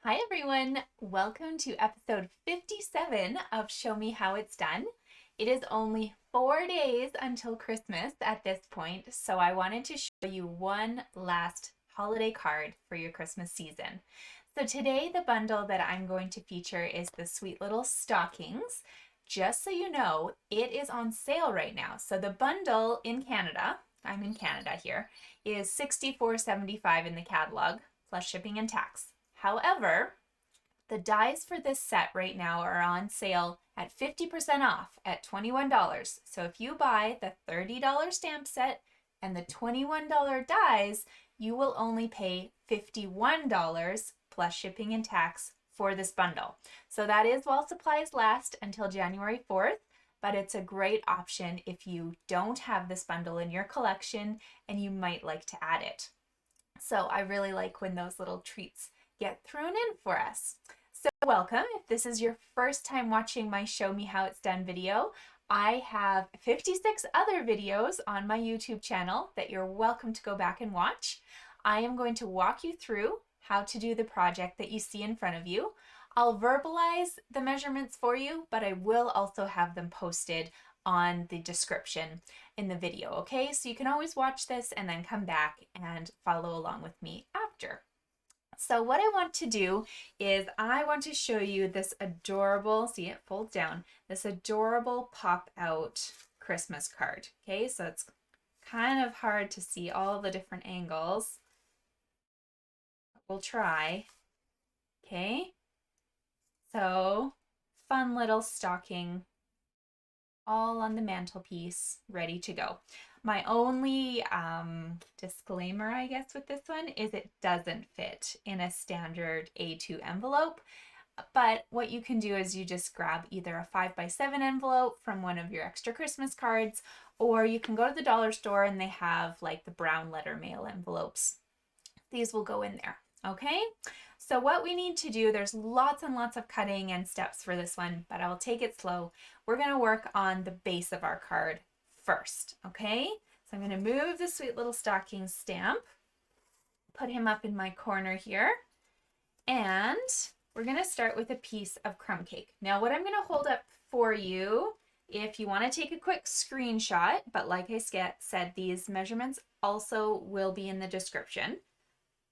Hi everyone, welcome to episode 57 of Show Me How It's Done. It is only 4 days until Christmas at this point, so I wanted to show you one last holiday card for your Christmas season. So today the bundle that I'm going to feature is the sweet little stockings. Just so you know, it is on sale right now. So the bundle in Canada, I'm in Canada here, is $64.75 in the catalog, plus shipping and tax. However, the dies for this set right now are on sale at 50% off at $21. So if you buy the $30 stamp set and the $21 dies, you will only pay $51 plus shipping and tax for this bundle. So that is while supplies last until January 4th, but it's a great option if you don't have this bundle in your collection and you might like to add it. So I really like when those little treats get thrown in for us. So welcome. If this is your first time watching my Show Me How It's Done video, I have 56 other videos on my YouTube channel that you're welcome to go back and watch. I am going to walk you through how to do the project that you see in front of you. I'll verbalize the measurements for you, but I will also have them posted on the description in the video, okay? So you can always watch this and then come back and follow along with me after. So what I want to do is I want to show you this adorable, see it folds down, this adorable pop out Christmas card. Okay, so it's kind of hard to see all the different angles. We'll try. Okay, so fun little stocking all on the mantelpiece, ready to go. My only disclaimer, I guess, with this one is it doesn't fit in a standard A2 envelope. But what you can do is you just grab either a 5x7 envelope from one of your extra Christmas cards, or you can go to the dollar store and they have like the brown letter mail envelopes. These will go in there, okay? So what we need to do, there's lots and lots of cutting and steps for this one, but I'll take it slow. We're gonna work on the base of our card first, okay? So I'm gonna move the sweet little stocking stamp, put him up in my corner here, and we're gonna start with a piece of crumb cake. Now what I'm gonna hold up for you, if you wanna take a quick screenshot, but like I said, these measurements also will be in the description.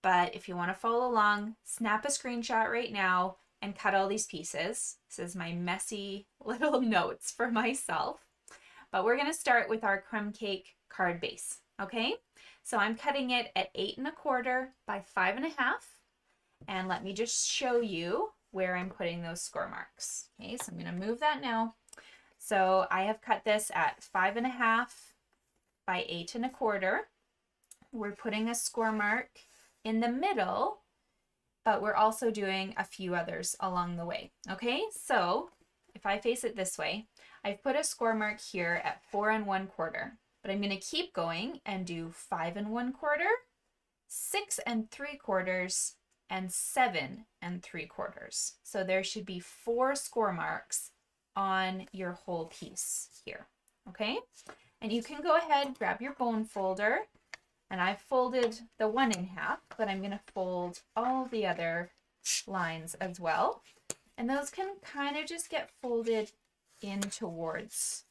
But if you want to follow along, snap a screenshot right now and cut all these pieces. This is my messy little notes for myself. But we're going to start with our crumb cake card base, okay? So I'm cutting it at 8 1/4 by 5 1/2. And let me just show you where I'm putting those score marks. Okay, so I'm going to move that now. So I have cut this at 5 1/2 by 8 1/4. We're putting a score mark in the middle, but we're also doing a few others along the way. Okay, so if I face it this way, I've put a score mark here at 4 1/4, but I'm going to keep going and do 5 1/4, 6 3/4, and 7 3/4. So there should be 4 score marks on your whole piece here. Okay, and you can go ahead, grab your bone folder. And I folded the 1 1/2, but I'm going to fold all the other lines as well. And those can kind of just get folded in towards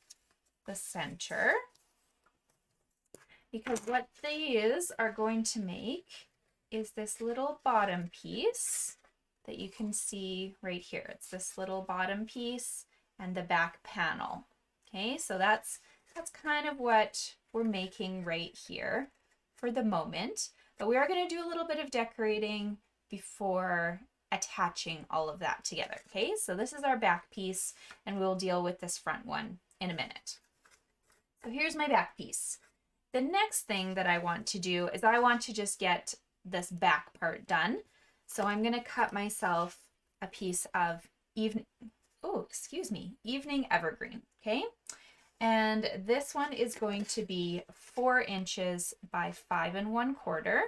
the center, because what these are going to make is this little bottom piece that you can see right here. It's this little bottom piece and the back panel. Okay, so that's kind of what we're making right here for the moment, but we are going to do a little bit of decorating before attaching all of that together. Okay, so this is our back piece and we'll deal with this front one in a minute. So here's my back piece. The next thing that I want to do is I want to just get this back part done. So I'm going to cut myself a piece of evening evergreen, okay? And this one is going to be 4 inches by 5 1/4.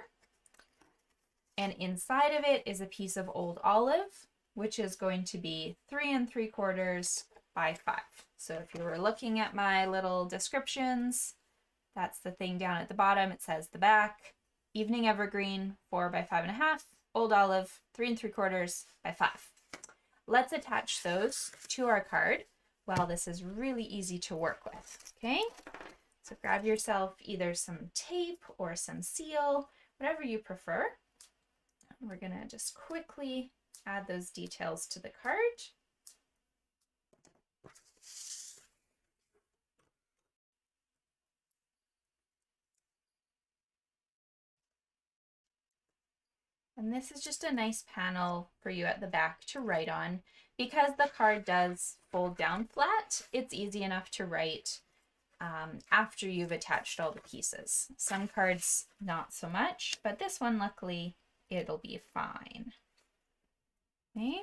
And inside of it is a piece of old olive, which is going to be 3 3/4 by 5. So if you were looking at my little descriptions, that's the thing down at the bottom. It says the back, evening evergreen, 4 by 5 1/2, Old Olive 3 3/4 by 5. Let's attach those to our card. Well, this is really easy to work with, okay? So grab yourself either some tape or some seal, whatever you prefer. We're gonna just quickly add those details to the card. And this is just a nice panel for you at the back to write on. Because the card does fold down flat, it's easy enough to write after you've attached all the pieces. Some cards, not so much, but this one, luckily, it'll be fine. Okay,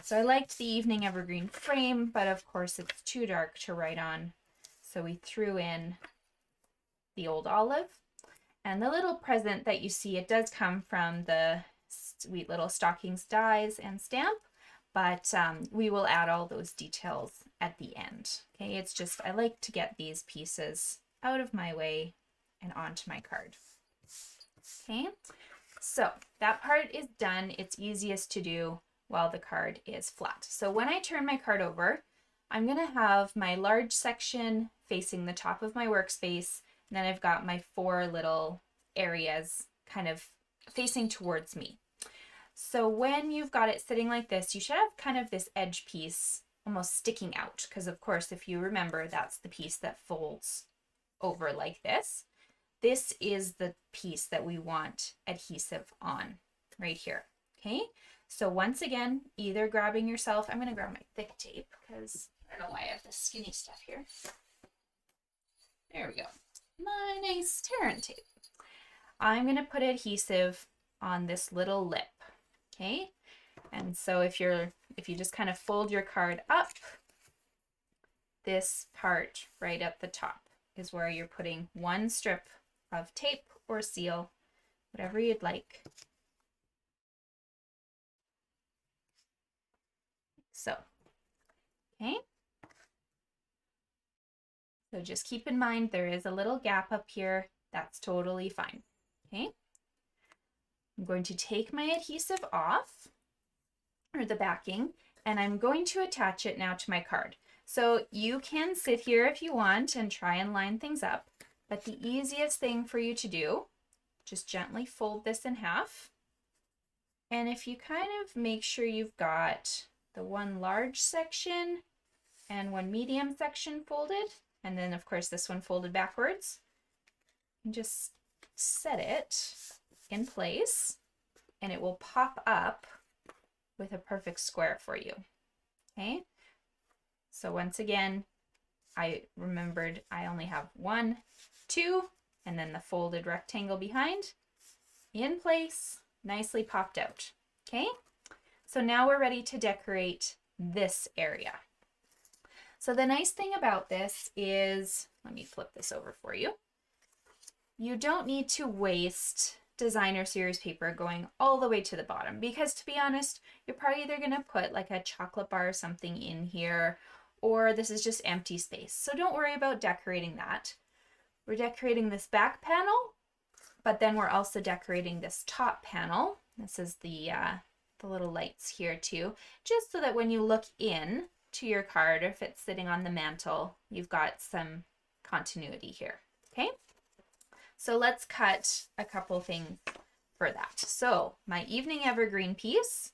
so I liked the Evening Evergreen frame, but of course it's too dark to write on. So we threw in the Old Olive. And the little present that you see, it does come from the Sweet Little Stockings dies and stamp, but we will add all those details at the end. Okay, it's just, I like to get these pieces out of my way and onto my card. Okay, so that part is done. It's easiest to do while the card is flat. So when I turn my card over, I'm gonna have my large section facing the top of my workspace. And then I've got my 4 little areas kind of facing towards me. So when you've got it sitting like this, you should have kind of this edge piece almost sticking out. Because of course, if you remember, that's the piece that folds over like this. This is the piece that we want adhesive on right here. Okay. So once again, either grabbing yourself, I'm going to grab my thick tape because I don't know why I have this skinny stuff here. There we go. My nice Terran tape. I'm going to put adhesive on this little lip, okay? And so if you just kind of fold your card up, this part right at the top is where you're putting one strip of tape or seal, whatever you'd like. So, okay. So just keep in mind there is a little gap up here. That's totally fine. Okay. I'm going to take my adhesive off, or the backing, and I'm going to attach it now to my card. So you can sit here if you want and try and line things up, but the easiest thing for you to do, just gently fold this in half. And if you kind of make sure you've got the one large section and one medium section folded, and then of course this one folded backwards, and just set it in place and it will pop up with a perfect square for you. Okay, so once again, I remembered I only have 1, 2, and then the folded rectangle behind, in place, nicely popped out. Okay, so now we're ready to decorate this area. So the nice thing about this is, let me flip this over for you. You don't need to waste designer series paper going all the way to the bottom, because to be honest, you're probably either going to put like a chocolate bar or something in here, or this is just empty space. So don't worry about decorating that. We're decorating this back panel, but then we're also decorating this top panel. This is the little lights here too, just so that when you look in to your card, if it's sitting on the mantle, you've got some continuity here. Okay, so let's cut a couple things for that. So my Evening Evergreen piece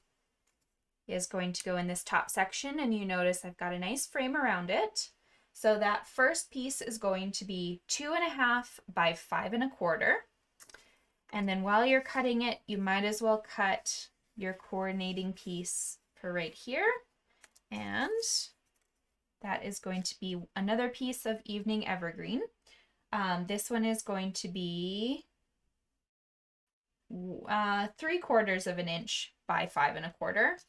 is going to go in this top section, and you notice I've got a nice frame around it. So that first piece is going to be 2.5 by 5 1/4. And then while you're cutting it, you might as well cut your coordinating piece for right here. And that is going to be another piece of Evening Evergreen. This one is going to be 3/4 of an inch by 5 1/4.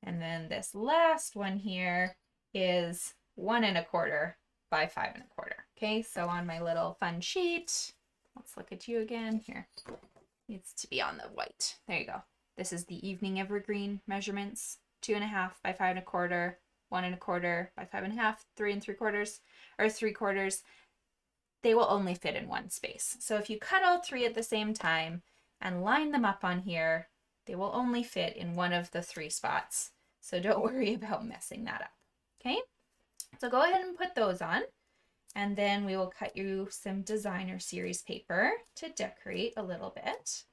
And then this last one here is 1 1/4 by 5 1/4. Okay, so on my little fun sheet, let's look at you again here. Needs to be on the white. There you go. This is the Evening Evergreen measurements. 2.5 by 5 1/4, 1 1/4 by 5 1/2, 3 3/4, or 3/4. They will only fit in one space. So if you cut all 3 at the same time and line them up on here, They will only fit in one of the 3 spots, so don't worry about messing that up. Okay, so go ahead and put those on, and then we will cut you some designer series paper to decorate a little bit.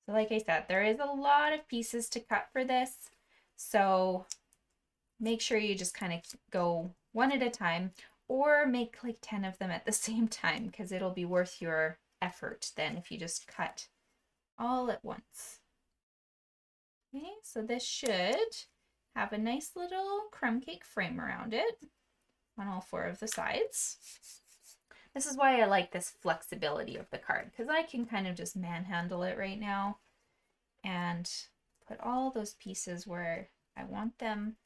So like I said, there is a lot of pieces to cut for this, so make sure you just kind of go one at a time, or make like 10 of them at the same time, because it'll be worth your effort then if you just cut all at once. Okay, so this should have a nice little crumb cake frame around it on all 4 of the sides. This is why I like this flexibility of the card, because I can kind of just manhandle it right now and put all those pieces where I want them.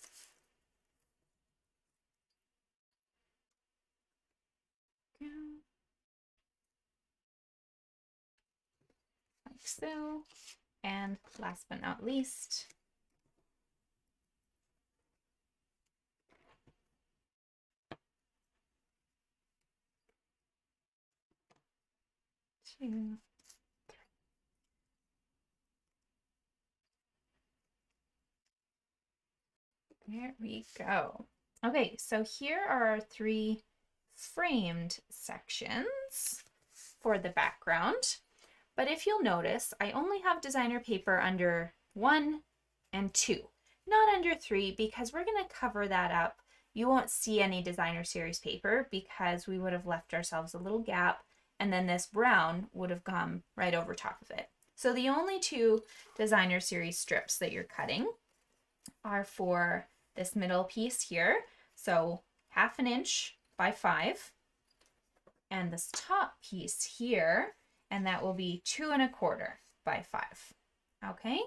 Like so. And last but not least, two, there we go. Okay, so here are our 3 framed sections for the background. But if you'll notice, I only have designer paper under 1 and 2, not under 3, because we're going to cover that up. You won't see any designer series paper because we would have left ourselves a little gap, and then this brown would have gone right over top of it. So the only 2 designer series strips that you're cutting are for this middle piece here. So 1/2 inch by 5, and this top piece here, and that will be 2 1/4 by 5. Okay,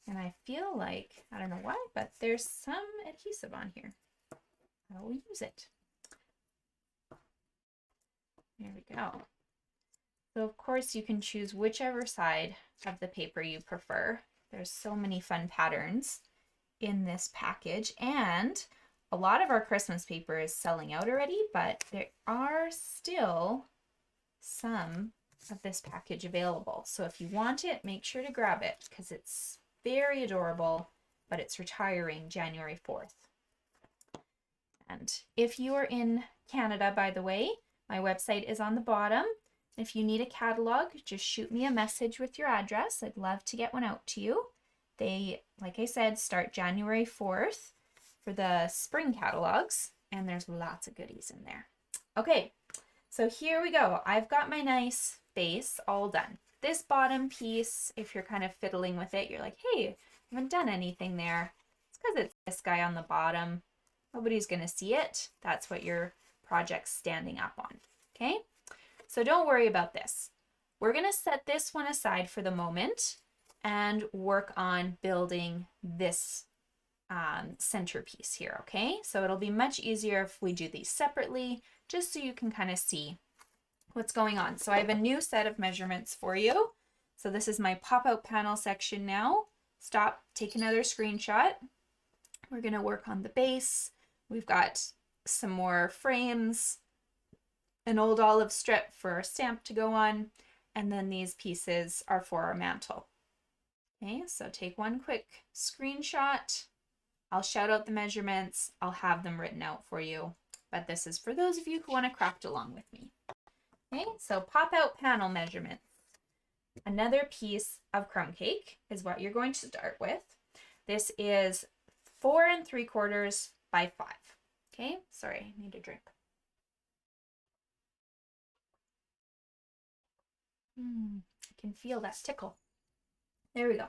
and I feel like, I don't know why, but there's some adhesive on here. I will use it. There we go. So of course you can choose whichever side of the paper you prefer. There's so many fun patterns in this package, and a lot of our Christmas paper is selling out already, but there are still some of this package available. So if you want it, make sure to grab it, because it's very adorable, but it's retiring January 4th. And if you are in Canada, by the way, my website is on the bottom. If you need a catalog, just shoot me a message with your address. I'd love to get one out to you. They, like I said, start January 4th for the spring catalogs, and there's lots of goodies in there. Okay, so here we go. I've got my nice base all done. This bottom piece, if you're kind of fiddling with it, you're like, hey, I haven't done anything there. It's because it's this guy on the bottom. Nobody's going to see it. That's what your project's standing up on. Okay, so don't worry about this. We're going to set this one aside for the moment and work on building this centerpiece here. Okay, so it'll be much easier if we do these separately, just so you can kind of see what's going on. So I have a new set of measurements for you. So this is my pop-out panel section now. Stop, take another screenshot. We're going to work on the base. We've got some more frames, an old olive strip for our stamp to go on, and then these pieces are for our mantle. Okay, so take one quick screenshot. I'll shout out the measurements. I'll have them written out for you, but this is for those of you who want to craft along with me. Okay, so pop out panel measurements. Another piece of crumb cake is what you're going to start with. This is 4 3/4 by 5. Okay, sorry, I need a drink. I can feel that tickle. There we go.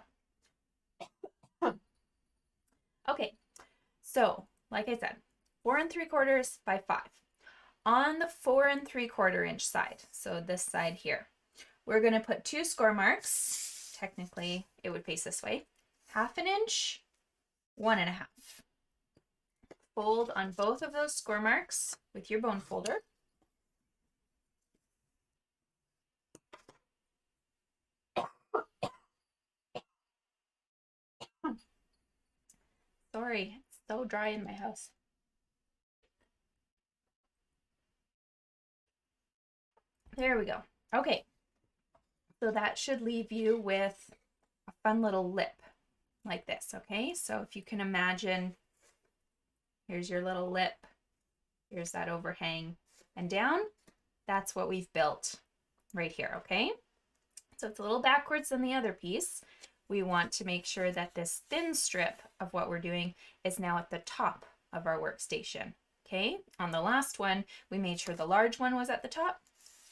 Okay, so like I said, 4 3/4 by 5. On the 4 3/4 inch side, so this side here, we're going to put 2 score marks. Technically, it would face this way. 1/2 inch, 1 1/2. Fold on both of those score marks with your bone folder. Sorry, it's so dry in my house. There we go. Okay, so that should leave you with a fun little lip like this, okay? So if you can imagine, here's your little lip, here's that overhang, and down, that's what we've built right here, okay? So it's a little backwards than the other piece. We want to make sure that this thin strip of what we're doing is now at the top of our workstation, okay? On the last one, we made sure the large one was at the top.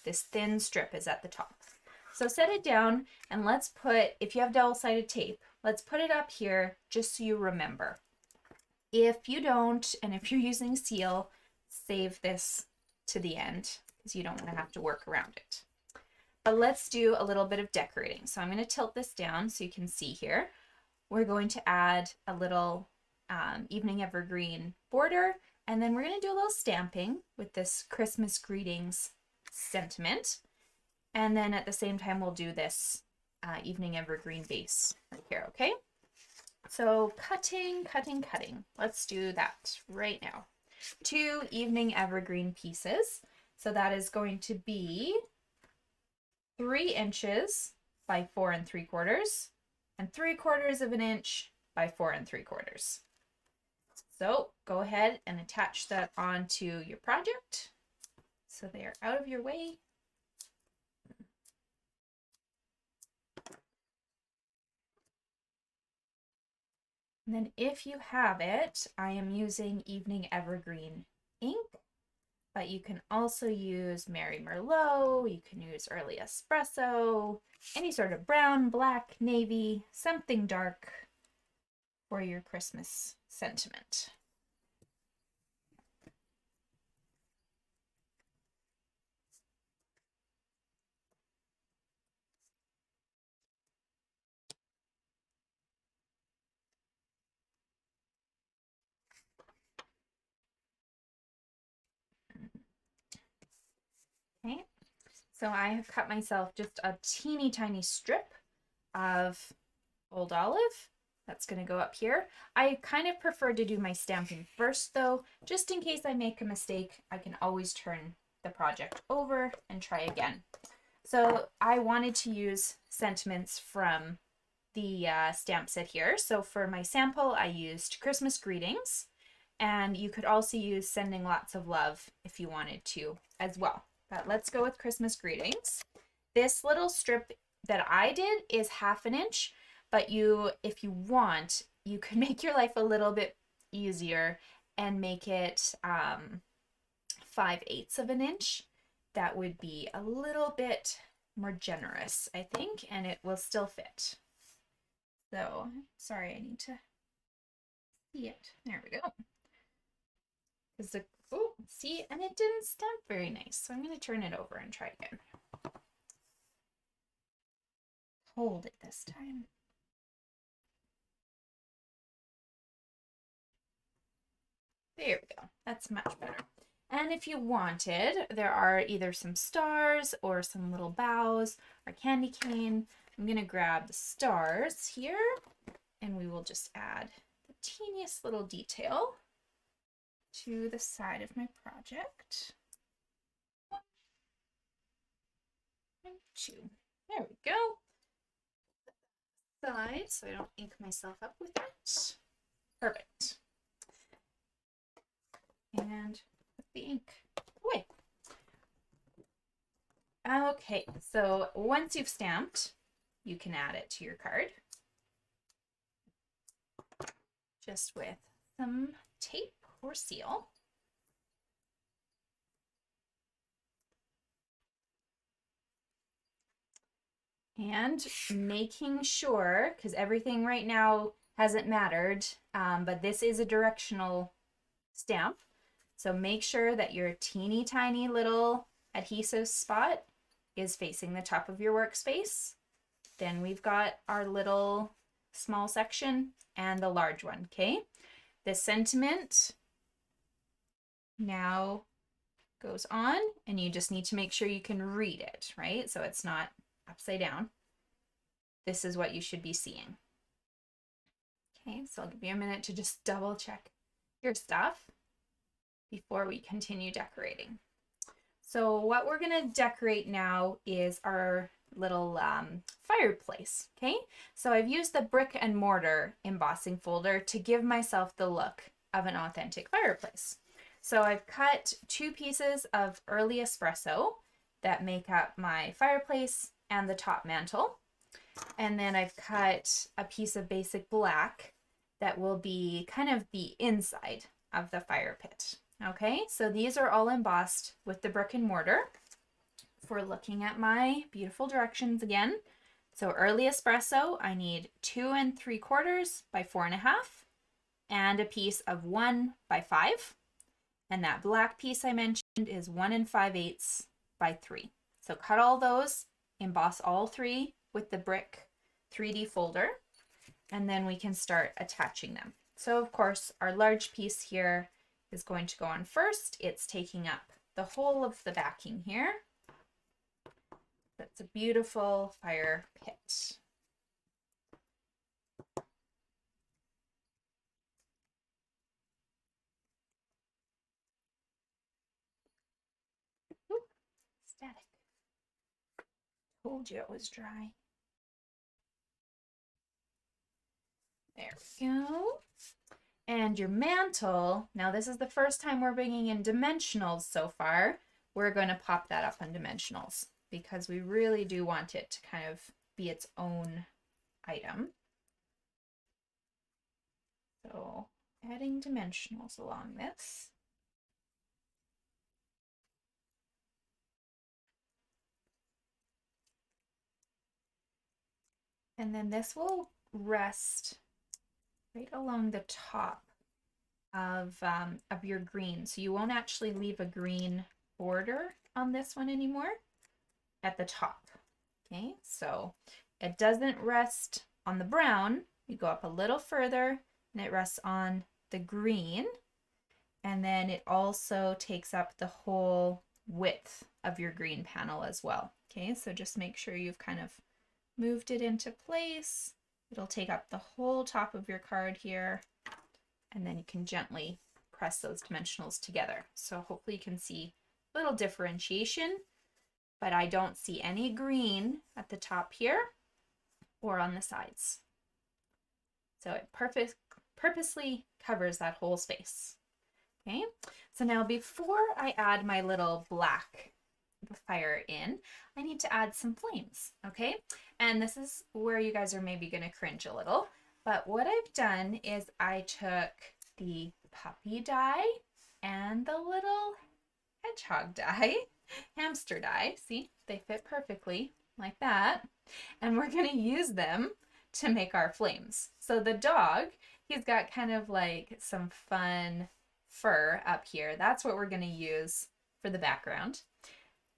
This thin strip is at the top. So set it down and let's put, if you have double-sided tape, let's put it up here just so you remember. If you don't, and if you're using seal, save this to the end because you don't want to have to work around it. But let's do a little bit of decorating. So I'm going to tilt this down so you can see here. We're going to add a little evening evergreen border, and then we're going to do a little stamping with this Christmas greetings sentiment. And then at the same time, we'll do this evening evergreen base right here, okay? So cutting. Let's do that right now. 2 evening evergreen pieces. So that is going to be 3 inches by 4 3/4 and 3/4 of an inch by 4 3/4. So go ahead and attach that onto your project so they are out of your way. And then if you have it, I am using Evening Evergreen ink, but you can also use Merry Merlot, you can use Early Espresso, any sort of brown, black, navy, something dark for your Christmas sentiment. Okay, so I have cut myself just a teeny tiny strip of old olive. That's going to go up here. I kind of prefer to do my stamping first though, just in case I make a mistake, I can always turn the project over and try again. So I wanted to use sentiments from the stamp set here. So for my sample, I used Christmas greetings, and you could also use sending lots of love if you wanted to as well. But let's go with Christmas greetings. This little strip that I did is 1/2 inch, but if you want, you can make your life a little bit easier and make it 5/8 of an inch. That would be a little bit more generous, I think, and it will still fit. So, sorry, I need to see it. There we go. Oh, see, and it didn't stamp very nice. So I'm going to turn it over and try again. Hold it this time. There we go. That's much better. And if you wanted, there are either some stars or some little bows or candy cane. I'm going to grab the stars here, and we will just add the teeniest little detail to the side of my project. 1 and 2. There we go. Side, so I don't ink myself up with it. Perfect. And put the ink away. Okay, so once you've stamped, you can add it to your card. Just with some tape or seal. And making sure, because everything right now hasn't mattered, but this is a directional stamp. So make sure that your teeny tiny little adhesive spot is facing the top of your workspace. Then we've got our little small section and the large one, okay? The sentiment now goes on, and you just need to make sure you can read it, right? So it's not upside down. This is what you should be seeing. Okay, so I'll give you a minute to just double check your stuff before we continue decorating. So what we're gonna decorate now is our little fireplace, okay? So I've used the brick and mortar embossing folder to give myself the look of an authentic fireplace. So I've cut 2 pieces of early espresso that make up my fireplace and the top mantle. And then I've cut a piece of basic black that will be kind of the inside of the fire pit. Okay, so these are all embossed with the brick and mortar. If we're looking at my beautiful directions again, so early espresso, I need 2 3/4 by 4.5 and a piece of 1 by 5. And that black piece I mentioned is 1 5/8 by 3. So cut all those, emboss all 3 with the brick 3D folder, and then we can start attaching them. So of course, our large piece here is going to go on first. It's taking up the whole of the backing here. That's a beautiful fire pit. Ooh, static. Told you it was dry. There we go. And your mantle, now this is the first time we're bringing in dimensionals so far. We're going to pop that up on dimensionals because we really do want it to kind of be its own item. So adding dimensionals along this. And then this will rest right along the top of your green. So you won't actually leave a green border on this one anymore at the top. Okay, so it doesn't rest on the brown. You go up a little further and it rests on the green. And then it also takes up the whole width of your green panel as well. Okay, so just make sure you've kind of moved it into place. It'll take up the whole top of your card here, and then you can gently press those dimensionals together. So hopefully you can see a little differentiation, but I don't see any green at the top here or on the sides. So it purposely covers that whole space. Okay, so now before I add my little black fire in, I need to add some flames, okay? And this is where you guys are maybe gonna cringe a little, but what I've done is I took the puppy die and the little hedgehog die, hamster die, see, they fit perfectly like that, and we're gonna use them to make our flames. So the dog, he's got kind of like some fun fur up here. That's what we're gonna use for the background.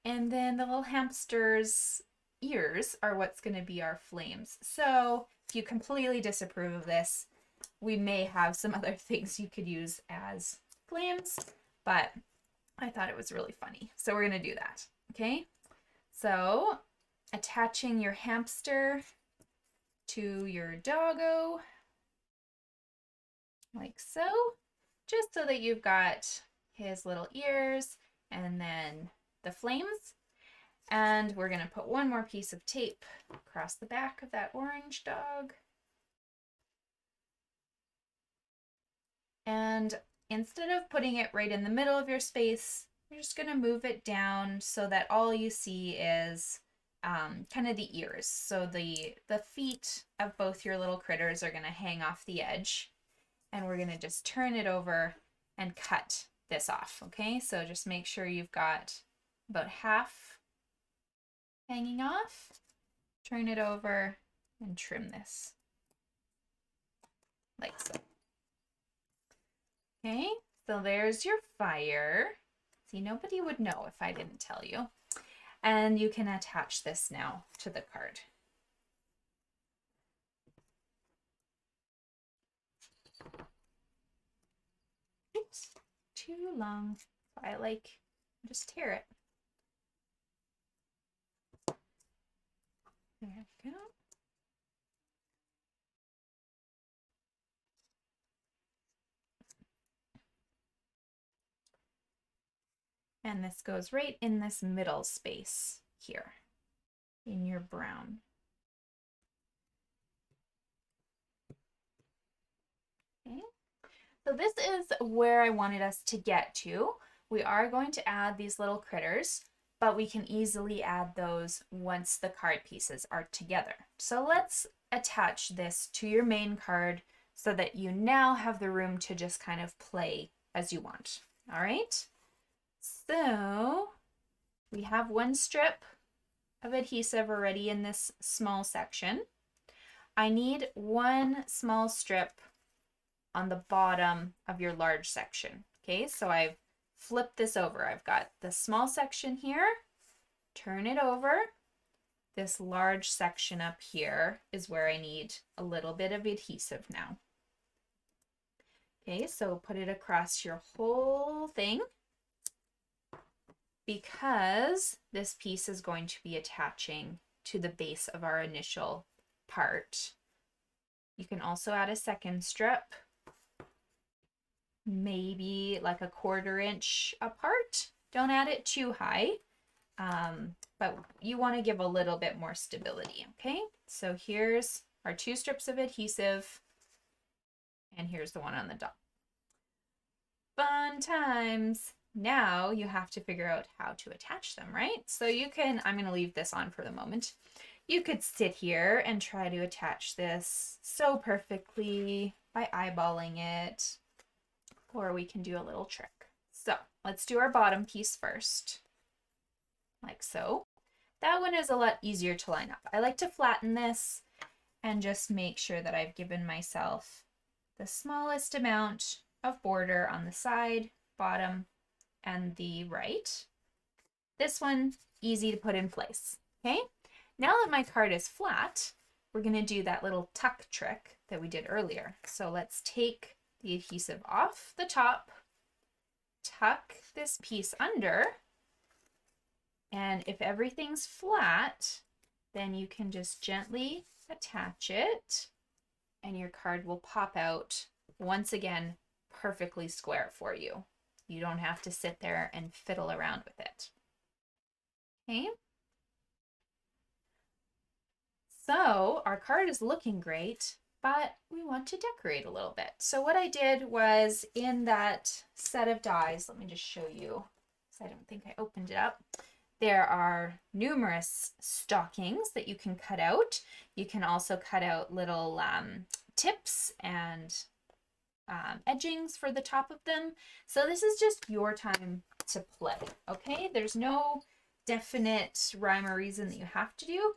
And then the little hamster's ears are what's gonna be our flames. So if you completely disapprove of this, we may have some other things you could use as flames, but I thought it was really funny. So we're gonna do that, okay? So attaching your hamster to your doggo, like so, just so that you've got his little ears and then the flames. And we're gonna put one more piece of tape across the back of that orange dog. And instead of putting it right in the middle of your space, you're just gonna move it down so that all you see is kind of the ears. So the feet of both your little critters are gonna hang off the edge, and we're gonna just turn it over and cut this off, okay? So just make sure you've got about half hanging off, turn it over and trim this like so. Okay, so there's your fire. See, nobody would know if I didn't tell you. And you can attach this now to the card. Oops, too long. I like, just tear it. There we go. And this goes right in this middle space here in your brown. Okay. So this is where I wanted us to get to. We are going to add these little critters, but we can easily add those once the card pieces are together. So let's attach this to your main card so that you now have the room to just kind of play as you want. All right. So we have one strip of adhesive already in this small section. I need one small strip on the bottom of your large section. Okay, so I've flipped this over. I've got the small section here, turn it over. This large section up here is where I need a little bit of adhesive now. Okay, so put it across your whole thing because this piece is going to be attaching to the base of our initial part. You can also add a second strip, maybe like a 1/4 inch apart. Don't add it too high, but you want to give a little bit more stability. Okay, so here's our 2 strips of adhesive, and here's the one on the top. Fun times. Now you have to figure out how to attach them, right? So you can, I'm going to leave this on for the moment. You could sit here and try to attach this so perfectly by eyeballing it, or we can do a little trick. So let's do our bottom piece first, like so. That one is a lot easier to line up. I like to flatten this and just make sure that I've given myself the smallest amount of border on the side, bottom, and the right. This one, easy to put in place. Okay, now that my card is flat, we're going to do that little tuck trick that we did earlier. So let's take the adhesive off the top, tuck this piece under, and if everything's flat, then you can just gently attach it and your card will pop out, once again, perfectly square for you. You don't have to sit there and fiddle around with it. Okay. So our card is looking great, but we want to decorate a little bit. So what I did was, in that set of dies, let me just show you, because I don't think I opened it up. There are numerous stockings that you can cut out. You can also cut out little tips and edgings for the top of them. So this is just your time to play, okay? There's no definite rhyme or reason that you have to do.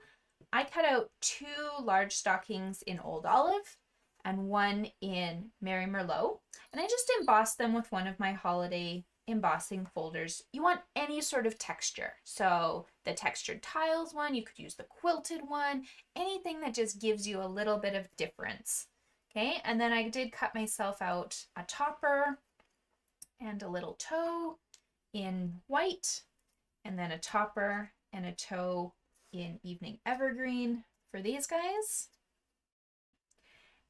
I cut out 2 large stockings in Old Olive and 1 in Merry Merlot, and I just embossed them with one of my holiday embossing folders. You want any sort of texture. So the textured tiles one, you could use the quilted one, anything that just gives you a little bit of difference. Okay, and then I did cut myself out a topper and a little toe in white, and then a topper and a toe in Evening Evergreen for these guys.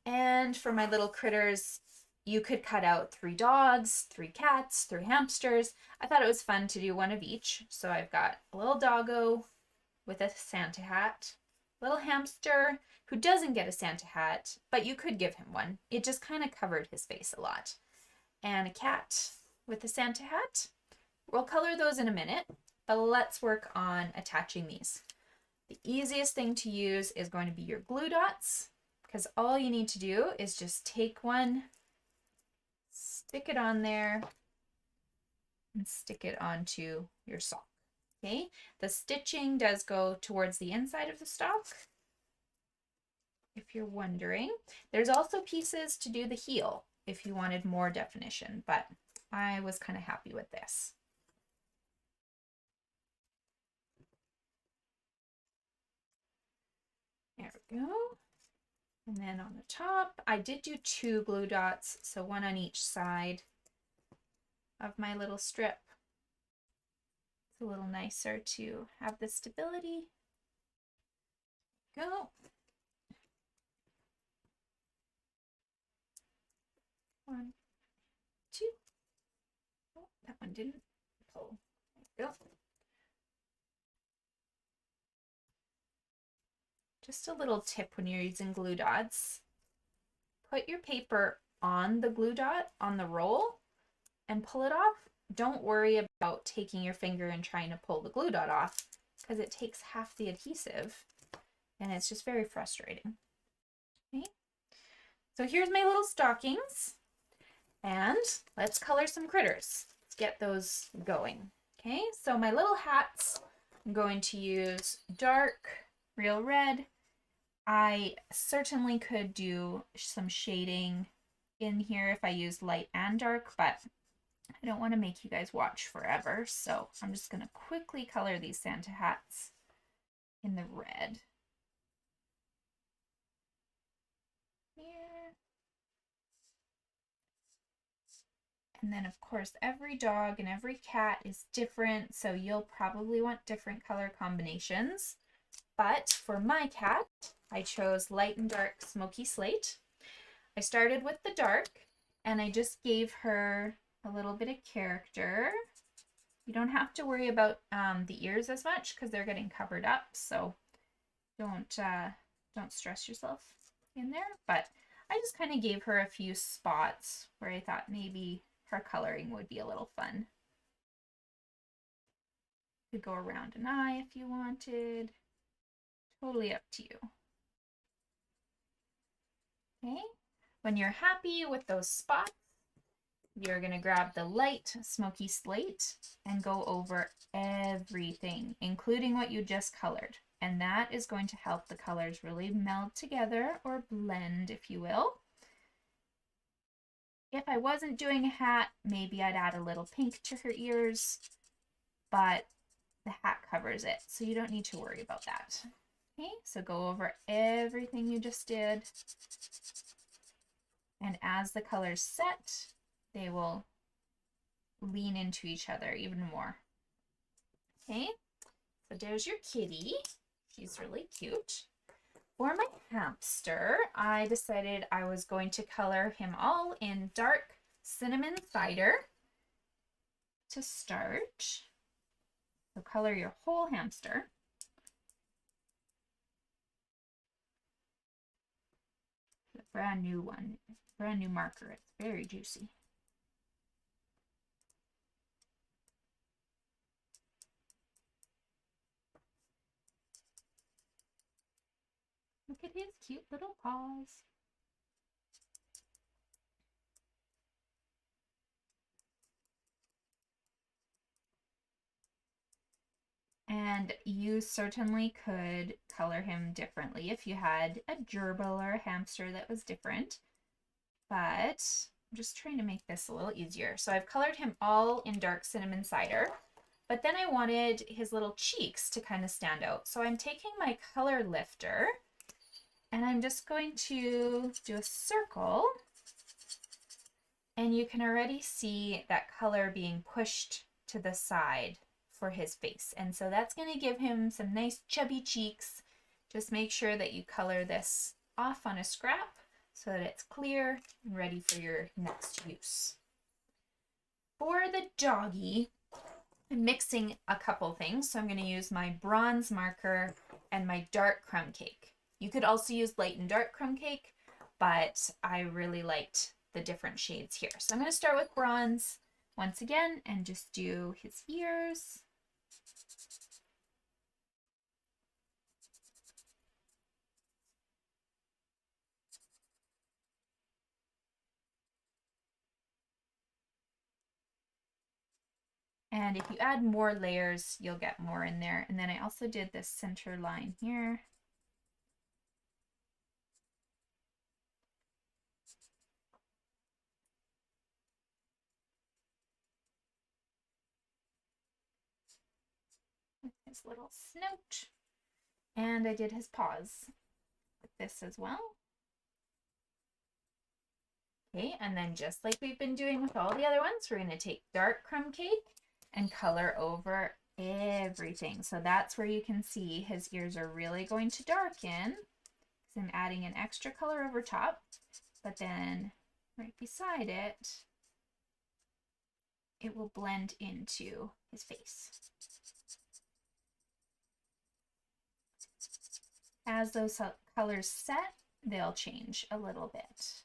And for my little critters, you could cut out 3 dogs, 3 cats, 3 hamsters. I thought it was fun to do one of each. So I've got a little doggo with a Santa hat, little hamster who doesn't get a Santa hat, but you could give him one. It just kind of covered his face a lot. And a cat with a Santa hat. We'll color those in a minute, but let's work on attaching these. The easiest thing to use is going to be your glue dots, because all you need to do is just take one, stick it on there, and stick it onto your sock. Okay, the stitching does go towards the inside of the stock, if you're wondering. There's also pieces to do the heel if you wanted more definition, but I was kind of happy with this. There we go. And then on the top, I did do 2 glue dots, so 1 on each side of my little strip. It's a little nicer to have the stability. Go. 1, 2. Oh, that one didn't pull. go. Just a little tip when you're using glue dots. Put your paper on the glue dot, on the roll, and pull it off. Don't worry about taking your finger and trying to pull the glue dot off, because it takes half the adhesive and it's just very frustrating. Okay. So here's my little stockings, and let's color some critters. Let's get those going. Okay, so my little hats, I'm going to use dark real red. I certainly could do some shading in here if I used light and dark, but I don't want to make you guys watch forever, so I'm just going to quickly color these Santa hats in the red. Here. And then, of course, every dog and every cat is different, so you'll probably want different color combinations. But for my cat, I chose light and dark Smoky Slate. I started with the dark, and I just gave her a little bit of character. You don't have to worry about the ears as much because they're getting covered up, so don't stress yourself in there. But I just kind of gave her a few spots where I thought maybe her coloring would be a little fun. You could go around an eye if you wanted. Totally up to you. Okay, when you're happy with those spots, you're going to grab the light Smoky Slate and go over everything, including what you just colored. And that is going to help the colors really meld together, or blend, if you will. If I wasn't doing a hat, maybe I'd add a little pink to her ears, but the hat covers it, so you don't need to worry about that. Okay, so go over everything you just did. And as the colors set, they will lean into each other even more. Okay, so there's your kitty. She's really cute. For my hamster, I decided I was going to color him all in dark cinnamon cider to start. So color your whole hamster. A brand new one, brand new marker. It's very juicy. Look at his cute little paws. And you certainly could color him differently if you had a gerbil or a hamster that was different. But I'm just trying to make this a little easier. So I've colored him all in dark cinnamon cider, but then I wanted his little cheeks to kind of stand out. So I'm taking my color lifter and I'm just going to do a circle, and you can already see that color being pushed to the side for his face. And so that's going to give him some nice chubby cheeks. Just make sure that you color this off on a scrap so that it's clear and ready for your next use. For the doggy, I'm mixing a couple things. So I'm going to use my bronze marker and my dark crumb cake. You could also use light and dark crumb cake, but I really liked the different shades here. So I'm going to start with bronze once again and just do his ears. And if you add more layers, you'll get more in there. And then I also did this center line here. With his little snout. And I did his paws with this as well. Okay, and then just like we've been doing with all the other ones, we're going to take dark crumb cake and color over everything. So that's where you can see his ears are really going to darken, because I'm adding an extra color over top, but then right beside it, it will blend into his face. As those colors set, they'll change a little bit.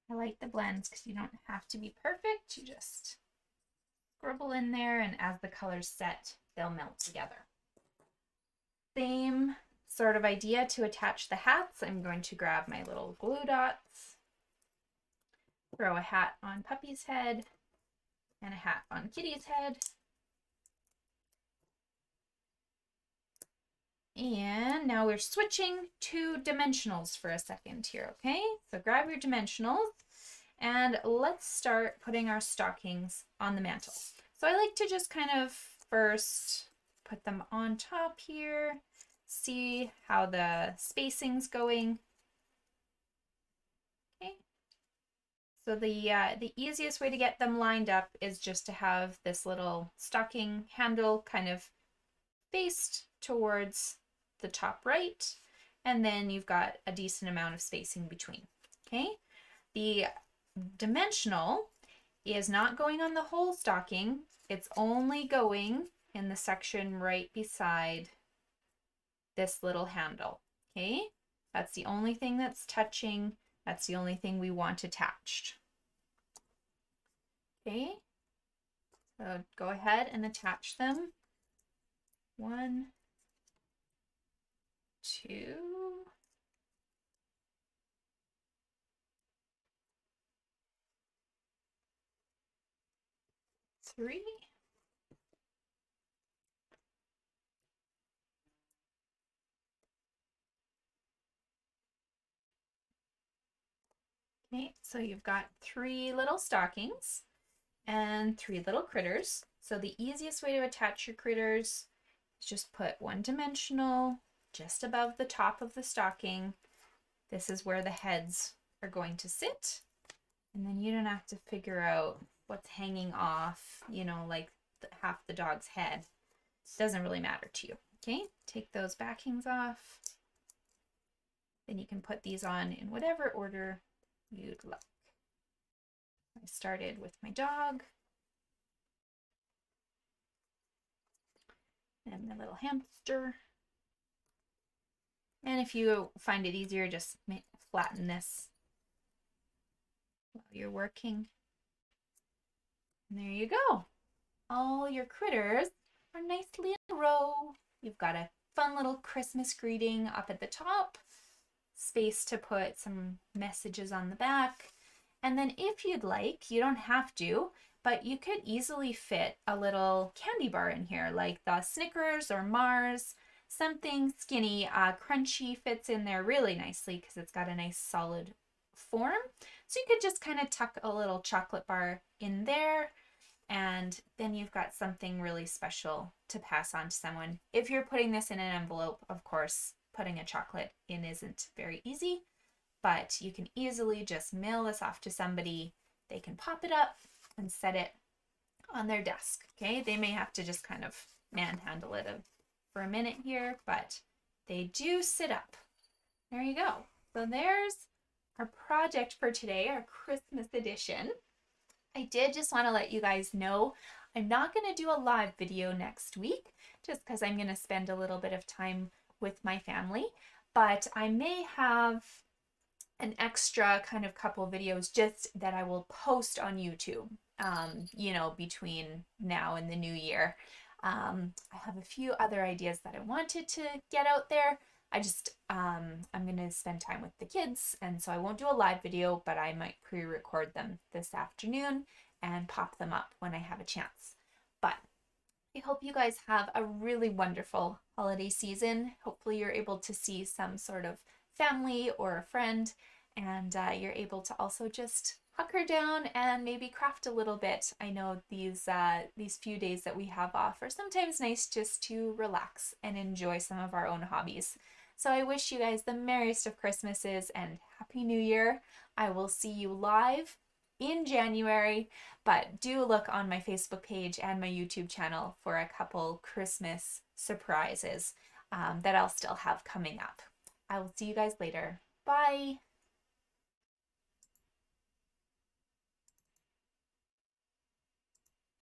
I like the blends because you don't have to be perfect. You just scribble in there, and as the colors set, they'll melt together. Same sort of idea to attach the hats. I'm going to grab my little glue dots, throw a hat on Puppy's head and a hat on Kitty's head. And now we're switching to dimensionals for a second here, okay? So grab your dimensionals and let's start putting our stockings on the mantle. So I like to just kind of first put them on top here, see how the spacing's going. Okay. So the easiest way to get them lined up is just to have this little stocking handle kind of faced towards the top right, and then you've got a decent amount of spacing between. Okay, the dimensional is not going on the whole stocking, it's only going in the section right beside this little handle. Okay, that's the only thing that's touching, that's the only thing we want attached. Okay, so go ahead and attach them. 1, 2, 3. Okay, so you've got 3 little stockings and 3 little critters. So the easiest way to attach your critters is just put one dimensional just above the top of the stocking. This is where the heads are going to sit. And then you don't have to figure out what's hanging off, you know, like half the dog's head. It doesn't really matter to you. Okay, take those backings off. Then you can put these on in whatever order you'd like. I started with my dog and my little hamster. And if you find it easier, just flatten this while you're working. And there you go. All your critters are nicely in a row. You've got a fun little Christmas greeting up at the top, space to put some messages on the back. And then if you'd like, you don't have to, but you could easily fit a little candy bar in here, like the Snickers or Mars. Something skinny, crunchy fits in there really nicely because it's got a nice solid form. So you could just kind of tuck a little chocolate bar in there, and then you've got something really special to pass on to someone. If you're putting this in an envelope, of course, putting a chocolate in isn't very easy, but you can easily just mail this off to somebody. They can pop it up and set it on their desk. Okay, they may have to just kind of manhandle it for a minute here, but they do sit up. There you go. So there's our project for today, our Christmas edition. I did just want to let you guys know I'm not going to do a live video next week just because I'm going to spend a little bit of time with my family, but I may have an extra kind of couple videos just that I will post on YouTube, you know, between now and the new year. I have a few other ideas that I wanted to get out there. I'm going to spend time with the kids, and so I won't do a live video, but I might pre-record them this afternoon and pop them up when I have a chance. But I hope you guys have a really wonderful holiday season. Hopefully you're able to see some sort of family or a friend, and you're able to also just hunker down and maybe craft a little bit. I know these few days that we have off are sometimes nice just to relax and enjoy some of our own hobbies. So I wish you guys the merriest of Christmases and Happy New Year. I will see you live in January, but do look on my Facebook page and my YouTube channel for a couple Christmas surprises that I'll still have coming up. I will see you guys later. Bye!